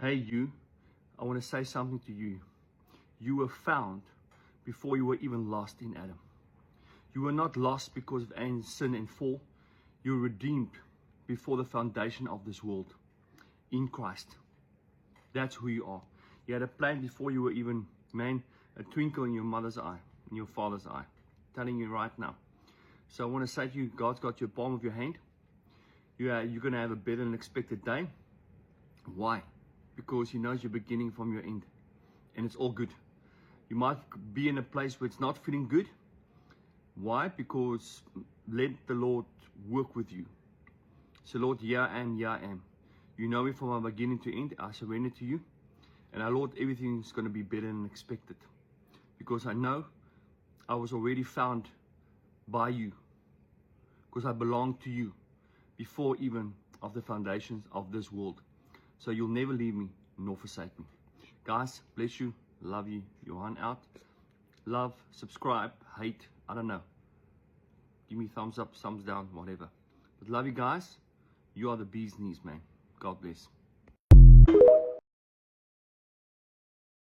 Hey, you, I want to say something to you. You were found before you were even lost in Adam. You were not lost because of sin and fall. You were redeemed before the foundation of this world in Christ. That's who you are. You had a plan before you were even, man, a twinkle in your mother's eye, in your father's eye. I'm telling you right now. So I want to say to you, God's got your palm of your hand. You're going to have a better than expected day. Why? Because He knows your beginning from your end. And it's all good. You might be in a place where it's not feeling good. Why? Because let the Lord work with you. So Lord, here I am. You know me from my beginning to end. I surrender to you. And our Lord, everything's going to be better than expected. Because I know I was already found by you. Because I belong to you before even of the foundations of this world. So you'll never leave me nor forsake me. Guys, bless you. Love you. Johan out. Love, subscribe, hate, I don't know. Give me thumbs up, thumbs down, whatever. But love you guys. You are the bee's knees, man. God bless.